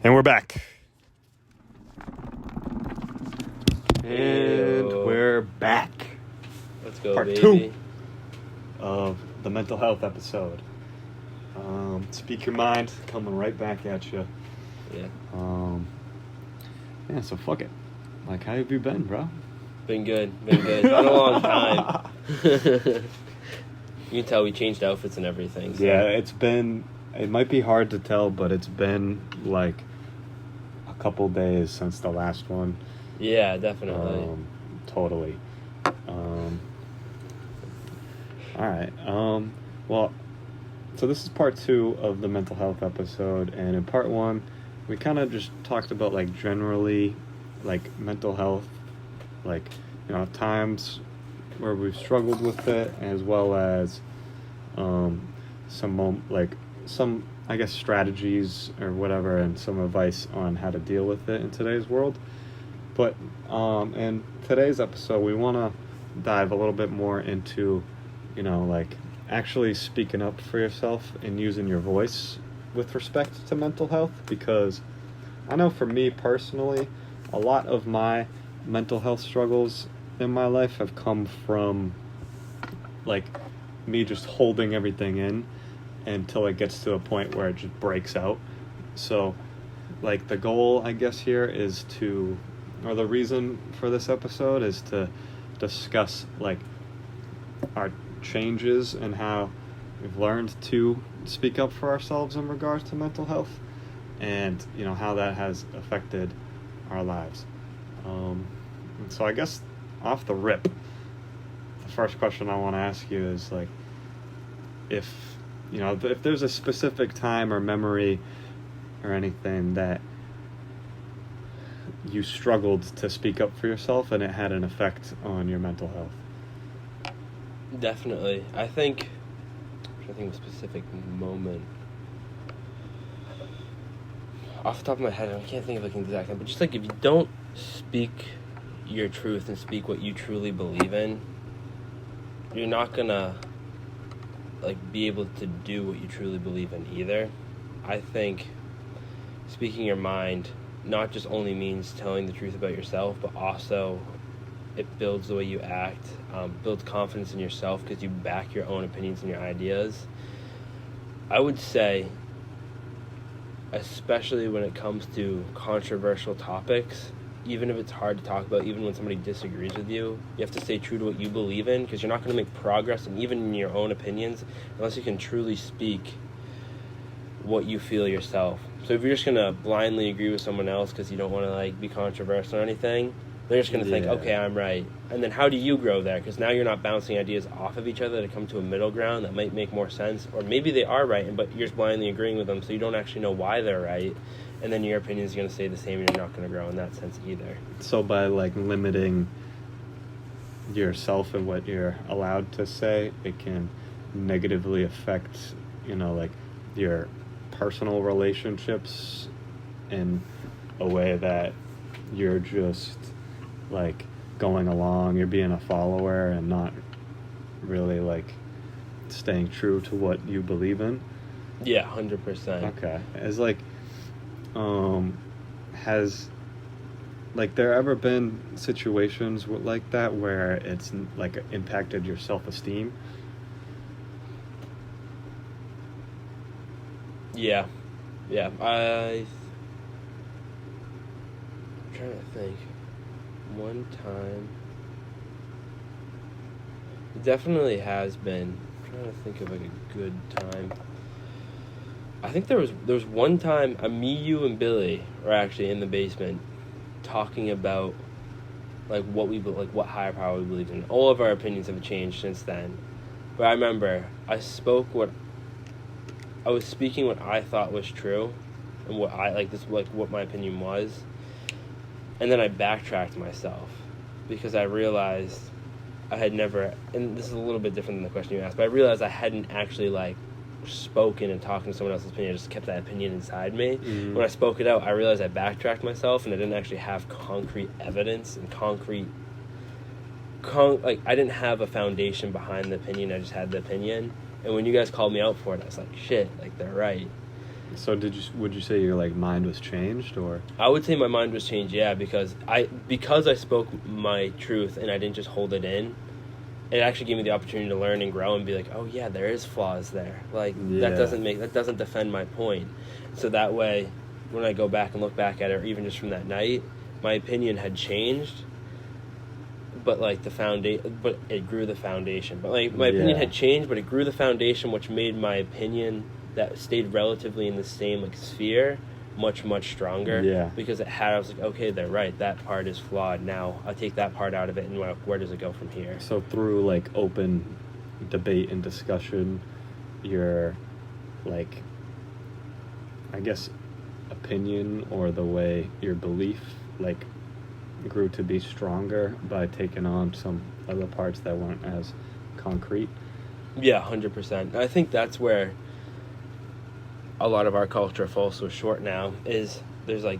And we're back. And we're back. Let's go, Part baby. 2 of the mental health episode. Speak Your Mind, coming right back at you. Yeah. Yeah, so fuck it. Like, how have you been, bro? Been good. It's been a long time. You can tell we changed outfits and everything. So. Yeah, it might be hard to tell, but it's been like a couple days since the last one. Yeah, definitely. Totally. Alright. Well, so this is part 2 of the mental health episode, and in part 1, we kind of just talked about, like, generally, like, mental health, like, you know, times where we've struggled with it, as well as some, I guess, strategies or whatever, and some advice on how to deal with it in today's world. But in today's episode, we want to dive a little bit more into, you know, like, actually speaking up for yourself and using your voice with respect to mental health, because I know for me personally, a lot of my mental health struggles in my life have come from, like, me just holding everything in until it gets to a point where it just breaks out. So, like, the goal, I guess, here is to, or the reason for this episode is to discuss, like, our changes and how we've learned to speak up for ourselves in regards to mental health, and, you know, how that has affected our lives. So I guess off the rip, the first question I want to ask you is, like, if there's a specific time or memory or anything that you struggled to speak up for yourself and it had an effect on your mental health. Definitely. I think of a specific moment. Off the top of my head, I can't think of like an exact time, but just like if you don't speak your truth and speak what you truly believe in, you're not gonna like be able to do what you truly believe in either. I think speaking your mind not just only means telling the truth about yourself, but also it builds the way you act, builds confidence in yourself because you back your own opinions and your ideas. I would say, especially when it comes to controversial topics, even if it's hard to talk about, even when somebody disagrees with you, you have to stay true to what you believe in, because you're not going to make progress, and even in your own opinions, unless you can truly speak what you feel yourself. So if you're just going to blindly agree with someone else because you don't want to like be controversial or anything, they're just going to think, okay, I'm right. And then how do you grow there? Because now you're not bouncing ideas off of each other to come to a middle ground that might make more sense. Or maybe they are right, but you're just blindly agreeing with them, so you don't actually know why they're right. And then your opinion is going to stay the same, and you're not going to grow in that sense either. So by, like, limiting yourself and what you're allowed to say, it can negatively affect, you know, like, your personal relationships in a way that you're just, like, going along, you're being a follower and not really, like, staying true to what you believe in. Yeah, 100%. Okay. As, like, has, like, there ever been situations like that where it's, like, impacted your self-esteem? Yeah. I'm trying to think. One time. It definitely has been. I'm trying to think of like a good time. I think there was one time me, you, and Billy were actually in the basement talking about like what higher power we believe in. All of our opinions have changed since then. But I remember I was speaking what I thought was true and what what my opinion was. And then I backtracked myself because I realized I had never, and this is a little bit different than the question you asked, but I realized I hadn't actually like spoken and talking to someone else's opinion. I just kept that opinion inside me. Mm-hmm. When I spoke it out, I realized I backtracked myself and I didn't actually have concrete evidence and I didn't have a foundation behind the opinion. I just had the opinion. And when you guys called me out for it, I was like, shit, like, they're right. So would you say your like mind was changed, or? I would say my mind was changed, yeah, because I spoke my truth and I didn't just hold it in. It actually gave me the opportunity to learn and grow and be like, oh yeah, there is flaws there. Like Yeah. that doesn't defend my point. So that way, when I go back and look back at it, or even just from that night, my opinion had changed. But like but it grew the foundation. But like my opinion Yeah. had changed, but it grew the foundation, which made my opinion that stayed relatively in the same like sphere much stronger. Yeah. Because I was like, okay, they're right. That part is flawed. Now I'll take that part out of it, and where does it go from here? So through like open debate and discussion, your like, I guess, opinion or the way your belief like grew to be stronger by taking on some other parts that weren't as concrete. Yeah, 100%. I think that's where a lot of our culture falls so short now, is there's like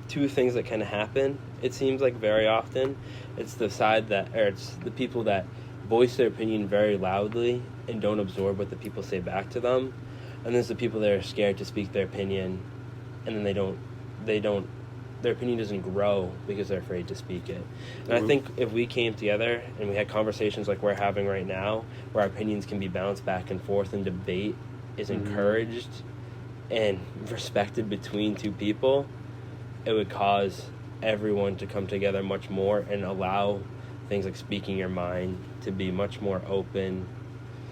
two things that can happen, it seems like very often. It's it's the people that voice their opinion very loudly and don't absorb what the people say back to them. And there's the people that are scared to speak their opinion, and then their opinion doesn't grow because they're afraid to speak it. And I think if we came together and we had conversations like we're having right now, where our opinions can be bounced back and forth and debate is encouraged and respected between two people, it would cause everyone to come together much more and allow things like speaking your mind to be much more open.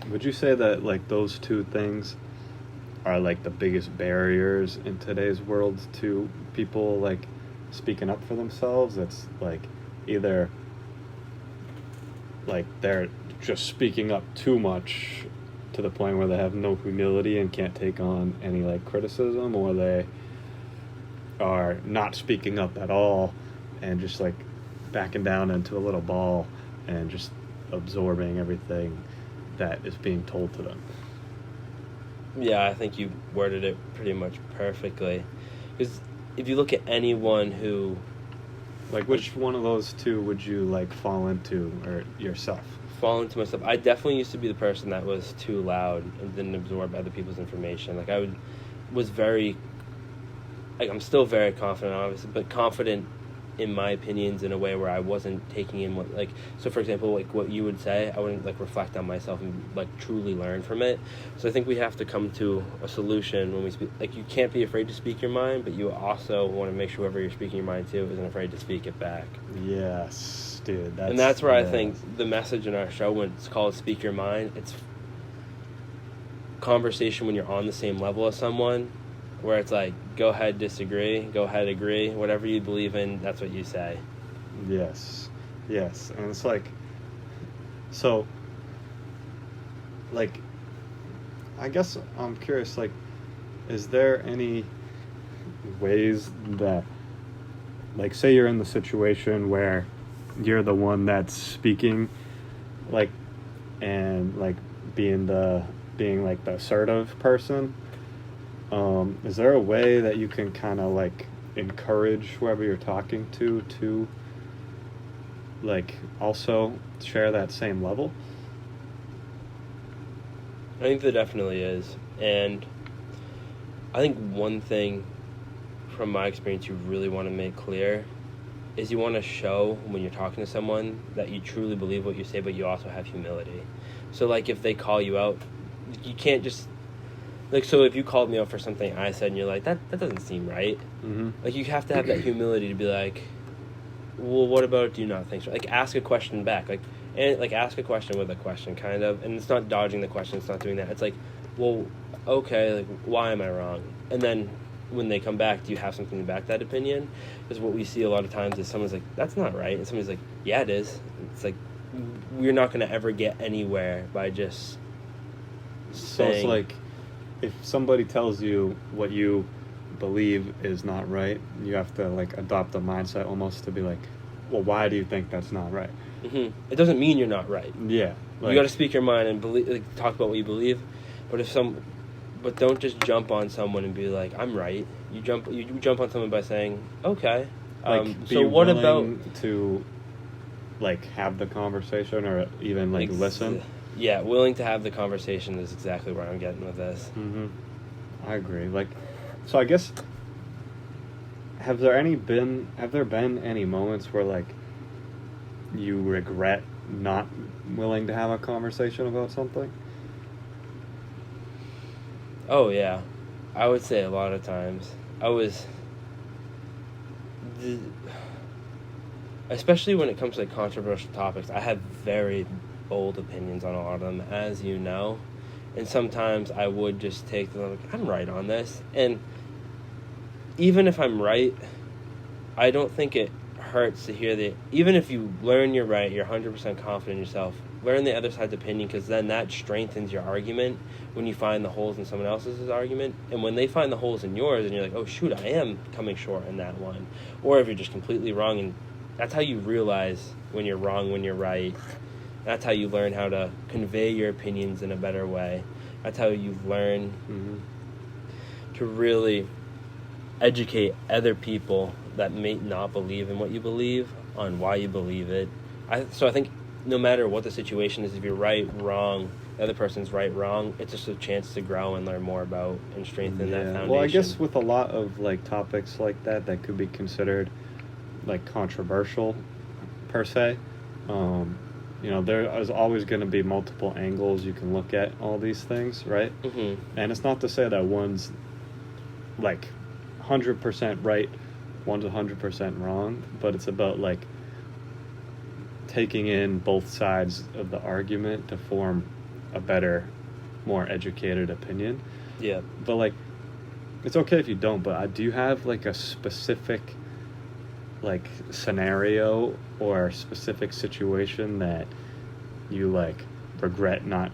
Would you say that like those two things are like the biggest barriers in today's world to people like speaking up for themselves? It's like either like they're just speaking up too much to the point where they have no humility and can't take on any like criticism, or they are not speaking up at all and just like backing down into a little ball and just absorbing everything that is being told to them. Yeah, I think you worded it pretty much perfectly. Because if you look at anyone who... Like, which one of those two would you, like, fall into, or yourself? Fall into myself. I definitely used to be the person that was too loud and didn't absorb other people's information. Like, was very... Like, I'm still very confident, obviously, but confident in my opinions in a way where I wasn't taking in what, like, so for example, like what you would say, I wouldn't like reflect on myself and like truly learn from it. So I think we have to come to a solution when we speak. Like, you can't be afraid to speak your mind, but you also want to make sure whoever you're speaking your mind to isn't afraid to speak it back. Yes, dude. That's where I think the message in our show, when it's called Speak Your Mind, it's conversation when you're on the same level as someone, where it's like, go ahead, disagree, go ahead, agree, whatever you believe in, that's what you say. Yes, and it's like, so, like, I guess I'm curious, like, is there any ways that, like, say you're in the situation where you're the one that's speaking, like, and, like, being like the assertive person, is there a way that you can kind of like encourage whoever you're talking to like also share that same level? I think there definitely is. And I think one thing from my experience you really want to make clear is you want to show when you're talking to someone that you truly believe what you say, but you also have humility. So like if they call you out, you can't just like, so if you called me out for something I said and you're like, that doesn't seem right. Mm-hmm. Like, you have to have that humility to be like, well, what about it do you not think so? Like, ask a question back. Like, and like ask a question with a question, kind of. And it's not dodging the question. It's not doing that. It's like, well, okay, like, why am I wrong? And then when they come back, do you have something to back that opinion? Because what we see a lot of times is someone's like, that's not right. And somebody's like, yeah, it is. It's like, we're not going to ever get anywhere by just So saying... it's like, if somebody tells you what you believe is not right, you have to like adopt a mindset almost to be like, well, why do you think that's not right? Mm-hmm. It doesn't mean you're not right. Yeah, like, you got to speak your mind and believe, like, talk about what you believe. But don't just jump on someone and be like, I'm right. You jump on someone by saying, okay. like, So what about to like have the conversation or even like listen? Yeah, willing to have the conversation is exactly where I'm getting with this. Mm-hmm. I agree. Like, So I guess have there been any moments where like you regret not willing to have a conversation about something? Oh yeah, I would say a lot of times. Especially when it comes to like controversial topics, I have very bold opinions on a lot of them, as you know. And sometimes I would just take them like, I'm right on this. And even if I'm right, I don't think it hurts to hear even if you learn you're right, you're 100% confident in yourself, learn the other side's opinion, because then that strengthens your argument when you find the holes in someone else's argument. And when they find the holes in yours and you're like, oh shoot, I am coming short in that one. Or if you're just completely wrong, and that's how you realize when you're wrong, when you're right. That's how you learn how to convey your opinions in a better way. That's how you learn to really educate other people that may not believe in what you believe on why you believe it. So I think no matter what the situation is, if you're right, wrong, the other person's right, wrong, it's just a chance to grow and learn more about and strengthen that foundation. Well, I guess with a lot of like topics like that could be considered like controversial per se, there is always going to be multiple angles you can look at all these things, right? And it's not to say that one's like 100% right, one's 100% wrong, but it's about like taking in both sides of the argument to form a better, more educated opinion. Yeah. But like, it's okay if you don't, but do you have like a specific like scenario or specific situation that you like regret not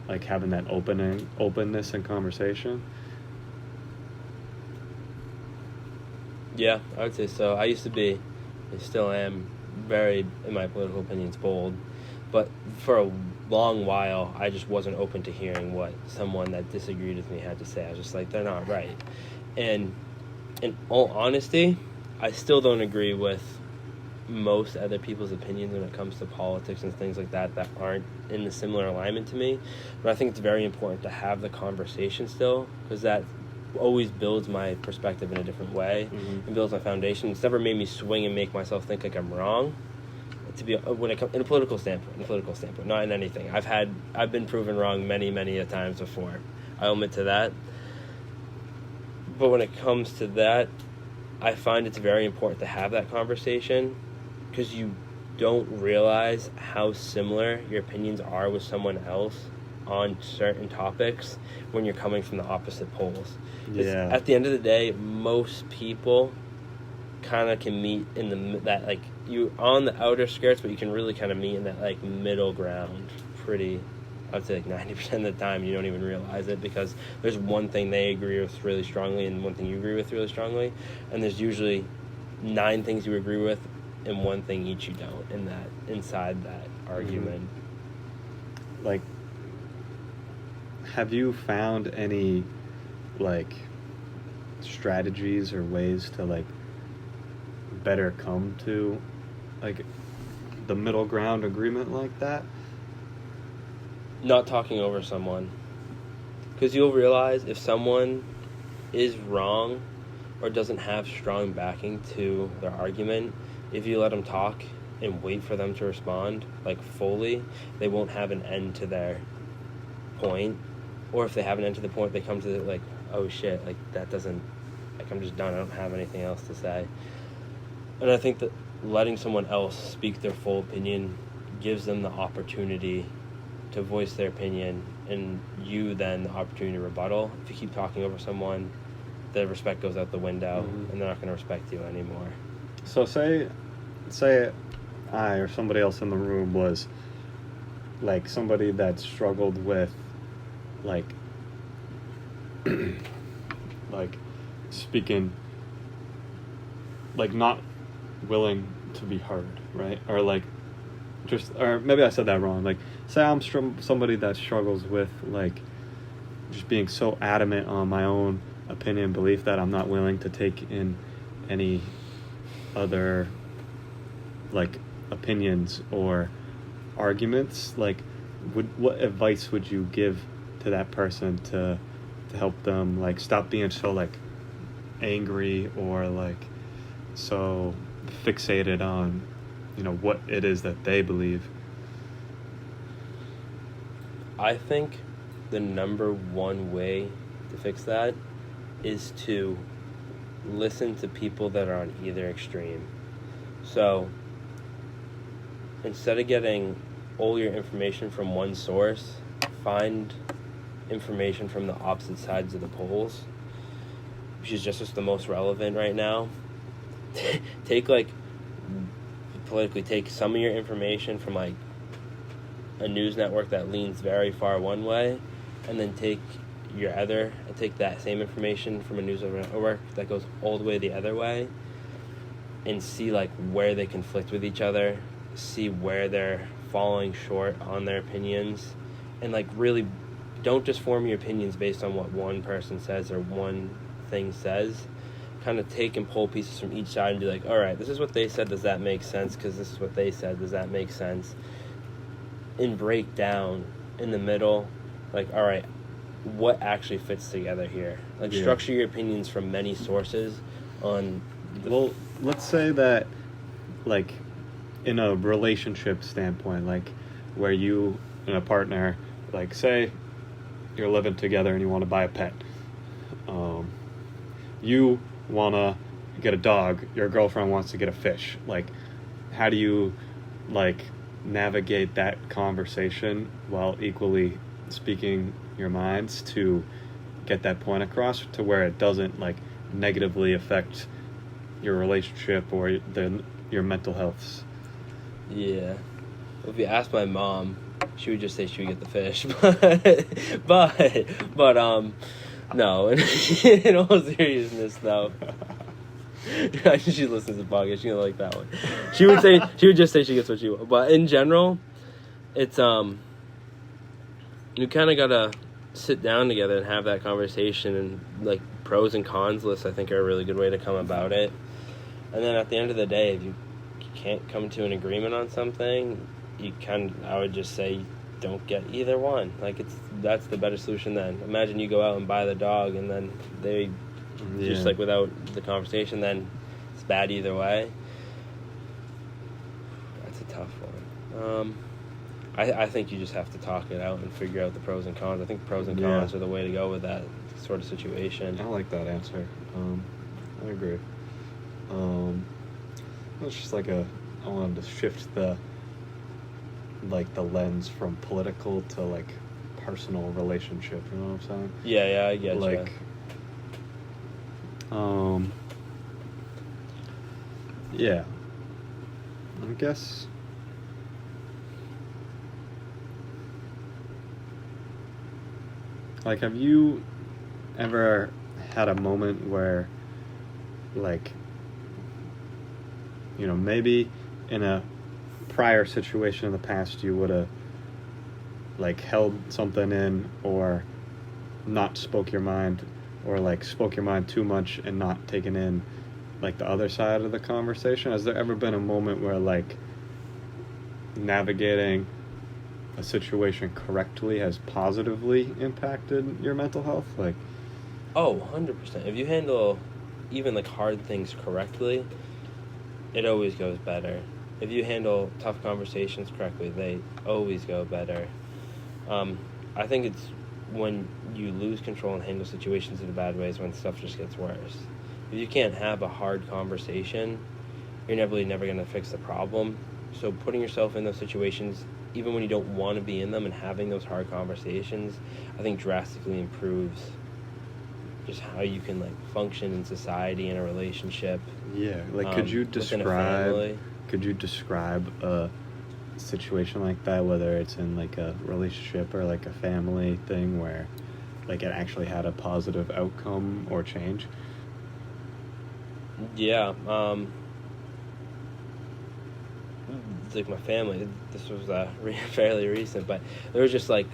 like having that openness and conversation? Yeah, I would say so. I still am very, in my political opinions, bold, but for a long while I just wasn't open to hearing what someone that disagreed with me had to say. I was just like, they're not right. And in all honesty, I still don't agree with most other people's opinions when it comes to politics and things like that aren't in the similar alignment to me. But I think it's very important to have the conversation still, because that always builds my perspective in a different way and builds my foundation. It's never made me swing and make myself think like I'm wrong. To be when it comes in a political standpoint, not in anything. I've been proven wrong many a times before. I'll admit to that. But when it comes to that, I find it's very important to have that conversation, because you don't realize how similar your opinions are with someone else on certain topics when you're coming from the opposite poles. Yeah. At the end of the day, most people kind of can meet in that like you on the outer skirts, but you can really kind of meet in that like middle ground pretty. I would say like 90% of the time you don't even realize it, because there's one thing they agree with really strongly and one thing you agree with really strongly, and there's usually 9 things you agree with and one thing each you don't inside that argument. Like, have you found any like strategies or ways to like better come to like the middle ground agreement like that? Not talking over someone, because you'll realize if someone is wrong or doesn't have strong backing to their argument, if you let them talk and wait for them to respond like fully, they won't have an end to their point. Or if they have an end to the point, they come to like, oh shit, like that doesn't, like I'm just done, I don't have anything else to say. And I think that letting someone else speak their full opinion gives them the opportunity to voice their opinion, and you then the opportunity to rebuttal. If you keep talking over someone, the respect goes out the window, and they're not going to respect you anymore. So say I or somebody else in the room was like somebody that struggled with like like speaking, like not willing to be heard, right? Or like or maybe I said that wrong. Like, say I'm somebody that struggles with like just being so adamant on my own opinion, belief, that I'm not willing to take in any other like opinions or arguments. Like, what advice would you give to that person to help them like stop being so like angry or like so fixated on, what it is that they believe? I think the number one way to fix that is to listen to people that are on either extreme. So instead of getting all your information from one source, find information from the opposite sides of the poles, which is just the most relevant right now. Take some of your information from like a news network that leans very far one way, and then take that same information from a news network that goes all the way the other way, and see like where they conflict with each other, see where they're falling short on their opinions, and like really don't just form your opinions based on what one person says or one thing says. Kind of take and pull pieces from each side and be like, all right, this is what they said, does that make sense? Because this is what they said, does that make sense? And break down in the middle, like, all right, what actually fits together here? Like, structure your opinions from many sources on well, let's say that, like, in a relationship standpoint, like, where you and a partner, like, say you're living together and you want to buy a pet. You want to get a dog, your girlfriend wants to get a fish. Like, how do you, like, navigate that conversation while equally speaking your minds to get that point across to where it doesn't, like, negatively affect your relationship or your mental health? Yeah. Well, if you ask my mom, she would just say she would get the fish. But no. In all seriousness, though. She listens to the podcast. She don't like that one. She would just say she gets what she wants. But in general, it's you kind of gotta sit down together and have that conversation, and like pros and cons lists I think are a really good way to come about it. And then at the end of the day, if you can't come to an agreement on something, I would just say don't get either one. Like, that's the better solution then. Imagine you go out and buy the dog and then they just like without the conversation, then it's bad either way. That's a tough one. I think you just have to talk it out and figure out the pros and cons. I think pros and cons are the way to go with that sort of situation. I like that answer. I agree. It's just like I wanted to shift the lens from political to like personal relationship. You know what I'm saying? Yeah, I get like, you. Yeah. I guess. Like, have you ever had a moment where, like, maybe in a prior situation in the past you would have, like, held something in or not spoke your mind, or, like, spoke your mind too much and not taken in, like, the other side of the conversation? Has there ever been a moment where, like, navigating a situation correctly has positively impacted your mental health? Like, 100%. If you handle even like hard things correctly, it always goes better. If you handle tough conversations correctly, they always go better. I think it's when you lose control and handle situations in bad ways when stuff just gets worse. If you can't have a hard conversation, you're never going to fix the problem. So putting yourself in those situations, even when you don't want to be in them, and having those hard conversations, I think drastically improves just how you can like function in society, in a relationship. Yeah, like could you describe a situation like that, whether it's in like a relationship or like a family thing where like it actually had a positive outcome or change? Yeah, like my family, this was fairly recent, but there was just like,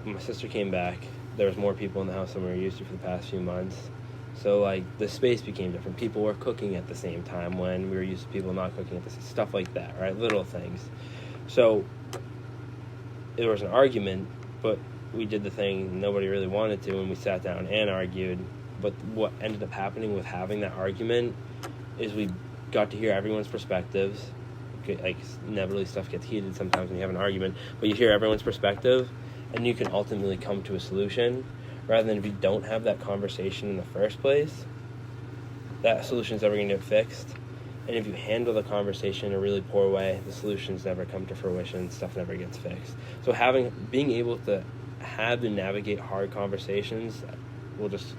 my sister came back, there was more people in the house than we were used to for the past few months, so like the space became different. People were cooking at the same time when we were used to people not cooking at the same, stuff like that, right? Little things. So there was an argument, but we did the thing nobody really wanted to, and we sat down and argued, But what ended up happening with having that argument is we got to hear everyone's perspectives. Like, inevitably stuff gets heated sometimes when you have an argument, but you hear everyone's perspective, and you can ultimately come to a solution, rather than if you don't have that conversation in the first place, that solution is never going to get fixed. And if you handle the conversation in a really poor way, the solutions never come to fruition, stuff never gets fixed. So being able to have to navigate hard conversations will just,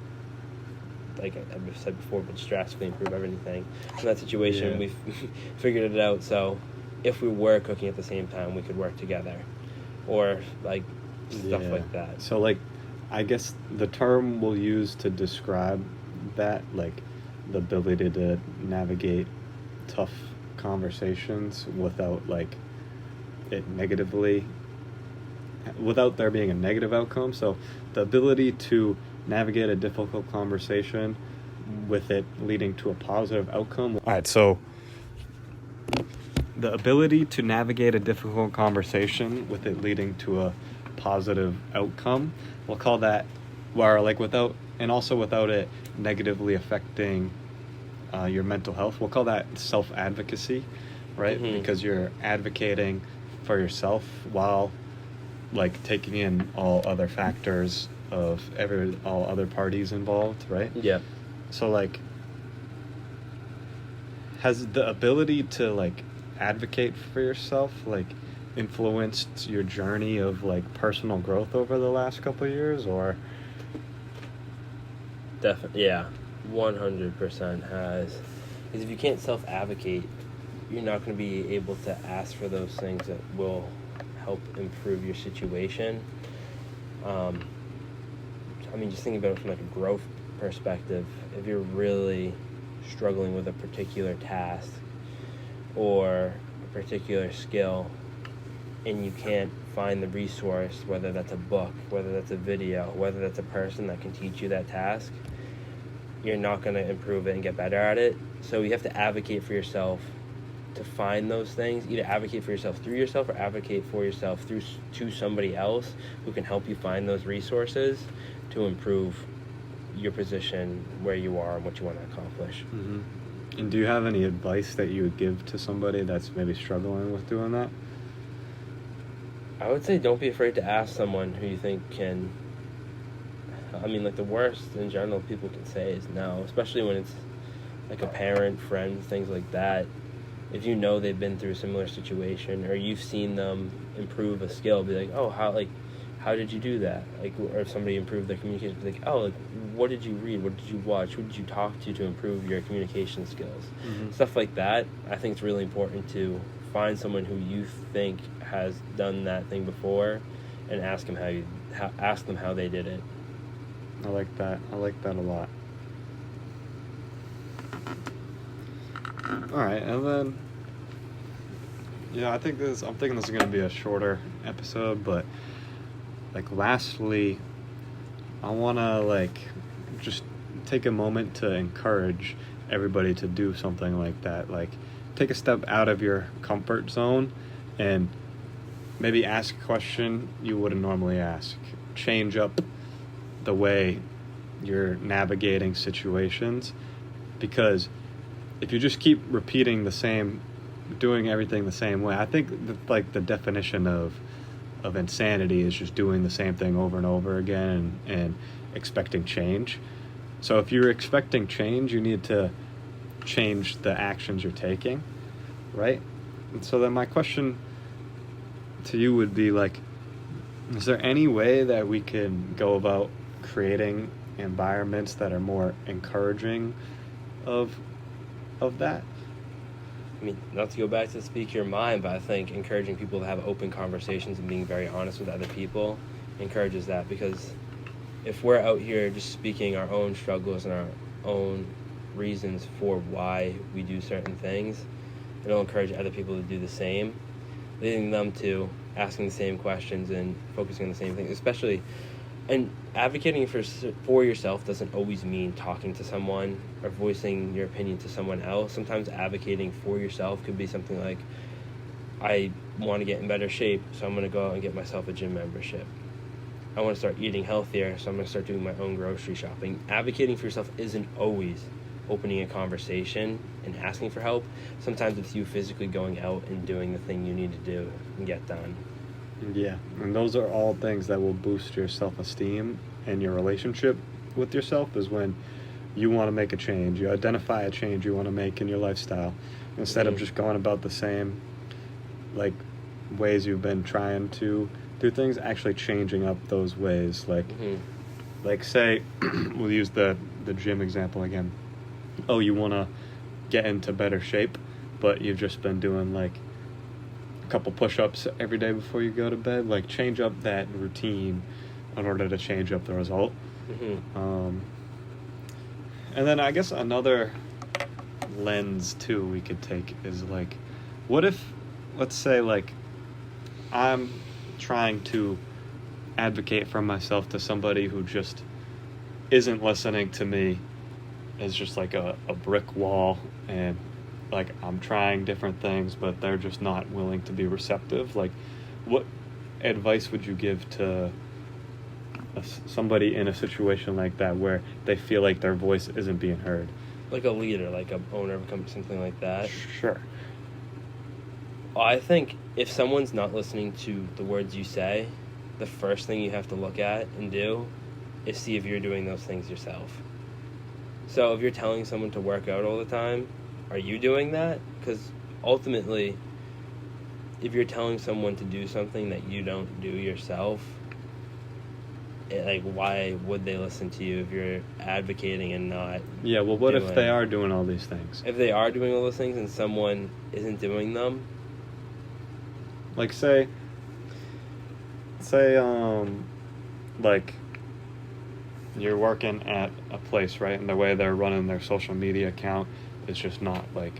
like I've said before, but just drastically improve everything. In that situation, we've figured it out. So if we were cooking at the same time, we could work together, or like stuff like that. So like, I guess the term we'll use to describe that, like the ability to navigate tough conversations without like it negatively, without there being a negative outcome. So the ability to navigate a difficult conversation with it leading to a positive outcome. All right, so the ability to navigate a difficult conversation with it leading to a positive outcome, we'll call that, where like without it negatively affecting your mental health, we'll call that self-advocacy, right? Mm-hmm. Because you're advocating for yourself while like taking in all other factors of all other parties involved, right? Yeah. So like, has the ability to like advocate for yourself like influenced your journey of like personal growth over the last couple of years, or? Definitely, yeah, 100% has. Because if you can't self-advocate, you're not going to be able to ask for those things that will help improve your situation. I mean, just thinking about it from like a growth perspective, if you're really struggling with a particular task or a particular skill, and you can't find the resource, whether that's a book, whether that's a video, whether that's a person that can teach you that task, you're not going to improve it and get better at it. So you have to advocate for yourself to find those things. Either advocate for yourself through yourself, or advocate for yourself to somebody else who can help you find those resources to improve your position where you are and what you want to accomplish. Mm-hmm. And do you have any advice that you would give to somebody that's maybe struggling with doing that? I would say don't be afraid to ask someone who you think can. I mean, like, the worst in general people can say is no, especially when it's like a parent, friend, things like that. If you know they've been through a similar situation, or you've seen them improve a skill, be like, oh, how did you do that? Like, or if somebody improved their communication, be like, oh, like, what did you read? What did you watch? Who did you talk to improve your communication skills? Mm-hmm. Stuff like that. I think it's really important to find someone who you think has done that thing before, and ask them how they did it. I like that a lot. All right, and then I'm thinking this is going to be a shorter episode, but like lastly, I want to like just take a moment to encourage everybody to do something like that. Like, take a step out of your comfort zone and maybe ask a question you wouldn't normally ask. Change up the way you're navigating situations, because if you just keep repeating doing everything the same way, I think the definition of insanity is just doing the same thing over and over again and expecting change. So if you're expecting change, you need to change the actions you're taking, right? And so then my question to you would be like, is there any way that we can go about creating environments that are more encouraging of that? I mean, not to go back to speak your mind, but I think encouraging people to have open conversations and being very honest with other people encourages that. Because if we're out here just speaking our own struggles and our own reasons for why we do certain things, it'll encourage other people to do the same, leading them to asking the same questions and focusing on the same things. Especially, and advocating for yourself doesn't always mean talking to someone or voicing your opinion to someone else. Sometimes advocating for yourself could be something like, I want to get in better shape, so I'm going to go out and get myself a gym membership. I want to start eating healthier, so I'm going to start doing my own grocery shopping. Advocating for yourself isn't always opening a conversation and asking for help. Sometimes it's you physically going out and doing the thing you need to do and get done. Yeah, and those are all things that will boost your self-esteem and your relationship with yourself, is when you want to make a change. You identify a change you want to make in your lifestyle instead of just going about the same like ways you've been trying to do things, actually changing up those ways. Like say we'll use the gym example again. Oh, you want to get into better shape, but you've just been doing like a couple push-ups every day before you go to bed. Like, change up that routine in order to change up the result. And then I guess another lens too we could take is like, what if, let's say, like, I'm trying to advocate for myself to somebody who just isn't listening to me, is just like a brick wall, and like I'm trying different things but they're just not willing to be receptive. Like, what advice would you give to somebody in a situation like that where they feel like their voice isn't being heard? Like a leader, like a owner of a company, something like that. Sure. I think if someone's not listening to the words you say, the first thing you have to look at and do is see if you're doing those things yourself. So if you're telling someone to work out all the time, are you doing that? Because ultimately, if you're telling someone to do something that you don't do yourself, why would they listen to you if you're advocating and not? Yeah, well, what if they are doing all these things? If they are doing all those things and someone isn't doing them? Like, say, like, you're working at a place, right? And the way they're running their social media account is just not, like,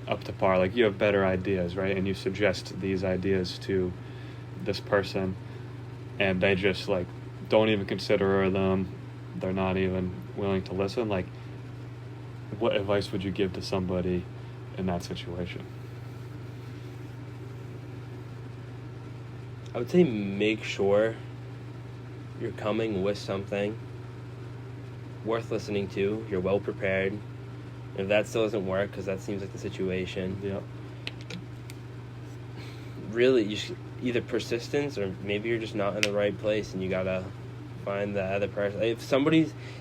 up to par. Like, you have better ideas, right? And you suggest these ideas to this person, and they just, like, don't even consider them. They're not even willing to listen. Like, what advice would you give to somebody in that situation? I would say make sure you're coming with something worth listening to. You're well prepared. And if that still doesn't work, because that seems like the situation, Yep. really, you should, either persistence or maybe you're just not in the right place and you gotta find the other person.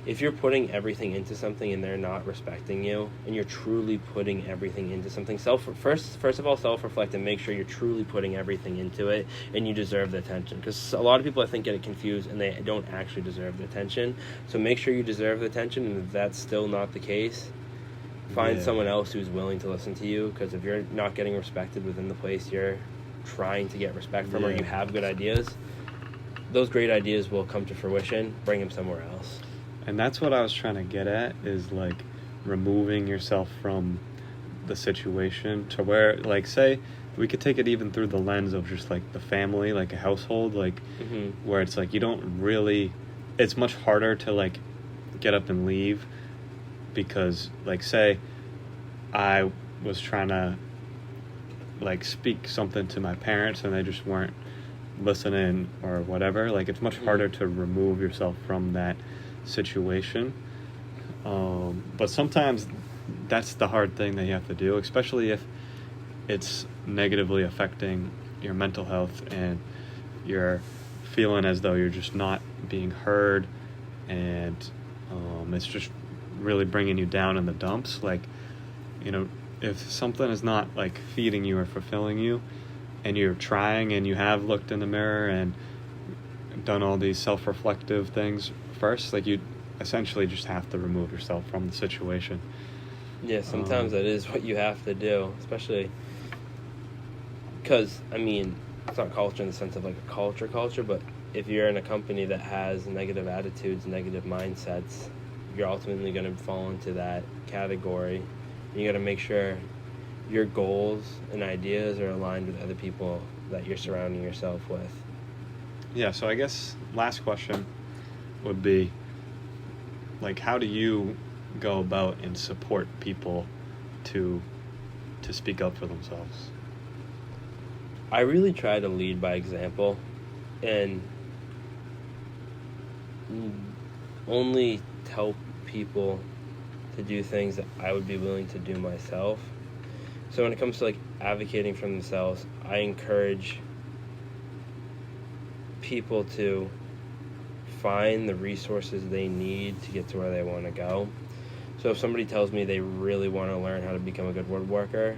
If you're putting everything into something and they're not respecting you, and you're truly putting everything into something, first of all, self-reflect and make sure you're truly putting everything into it and you deserve the attention. Because a lot of people, I think, get it confused and they don't actually deserve the attention. So make sure you deserve the attention, and if that's still not the case, find someone else who's willing to listen to you. Because if you're not getting respected within the place you're trying to get respect from, or you have good ideas, those great ideas will come to fruition. Bring them somewhere else. And that's what I was trying to get at, is like removing yourself from the situation to where, like, say we could take it even through the lens of just like the family, like a household, like where it's like you don't really, it's much harder to like get up and leave, because like say I was trying to like speak something to my parents and they just weren't listening or whatever. Like, it's much harder to remove yourself from that situation, but sometimes that's the hard thing that you have to do, especially if it's negatively affecting your mental health and you're feeling as though you're just not being heard, and it's just really bringing you down in the dumps. Like, you know, if something is not like feeding you or fulfilling you, and you're trying and you have looked in the mirror and done all these self-reflective things first, like, you essentially just have to remove yourself from the situation. Yeah, sometimes that is what you have to do, especially because, I mean, it's not culture in the sense of like a culture, but if you're in a company that has negative attitudes, negative mindsets, you're ultimately going to fall into that category. You got to make sure your goals and ideas are aligned with other people that you're surrounding yourself with. Yeah, so I guess last question would be, like, how do you go about and support people to speak up for themselves? I really try to lead by example, and only tell people to do things that I would be willing to do myself. So when it comes to like advocating for themselves, I encourage people to find the resources they need to get to where they want to go. So if somebody tells me they really want to learn how to become a good woodworker,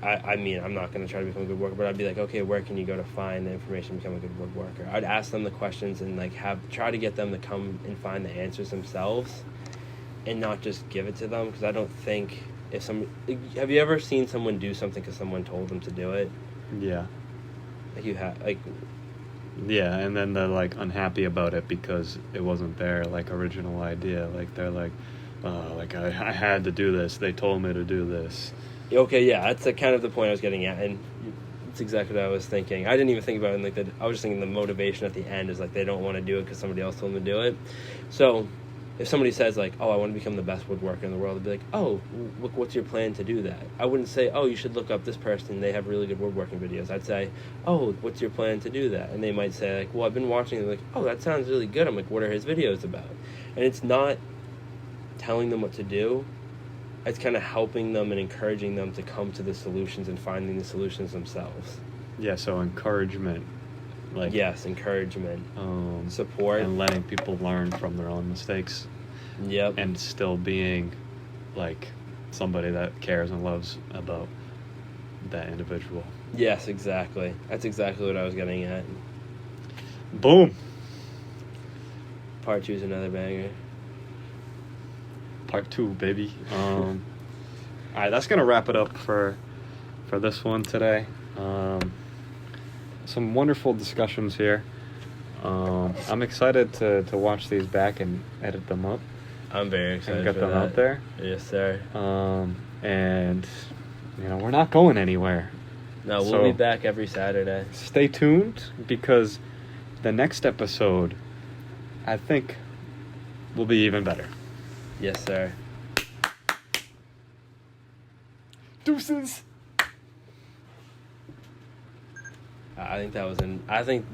I mean, I'm not going to try to become a good woodworker, but I'd be like, okay, where can you go to find the information to become a good woodworker? I'd ask them the questions and like try to get them to come and find the answers themselves and not just give it to them, because I don't think have you ever seen someone do something because someone told them to do it? Yeah. Like you have, like, yeah, and then they're like unhappy about it because it wasn't their like original idea. Like they're like, I had to do this. They told me to do this. Okay, yeah, that's kind of the point I was getting at, and it's exactly what I was thinking. I didn't even think about it like that. I was just thinking the motivation at the end is like they don't want to do it because somebody else told them to do it. So if somebody says like, oh, I want to become the best woodworker in the world, I'd be like, oh, what's your plan to do that? I wouldn't say, oh, you should look up this person, they have really good woodworking videos. I'd say, oh, what's your plan to do that? And they might say like, well, I've been watching. They're like, oh, that sounds really good. I'm like, what are his videos about? And it's not telling them what to do. It's kind of helping them and encouraging them to come to the solutions and finding the solutions themselves. Yeah, so encouragement. Like, yes, encouragement, support, and letting people learn from their own mistakes. Yep. And still being like somebody that cares and loves about that individual. Yes, exactly. That's exactly what I was getting at. Boom. Part 2 is another banger. Part 2, baby. All right, that's gonna wrap it up for this one today. Some wonderful discussions here. I'm excited to watch these back and edit them up. I'm very excited and get for them that. out there. Yes, sir. And we're not going anywhere. No, we'll be back every Saturday. Stay tuned, because the next episode, I think, will be even better. Yes, sir. Deuces. I think that was I think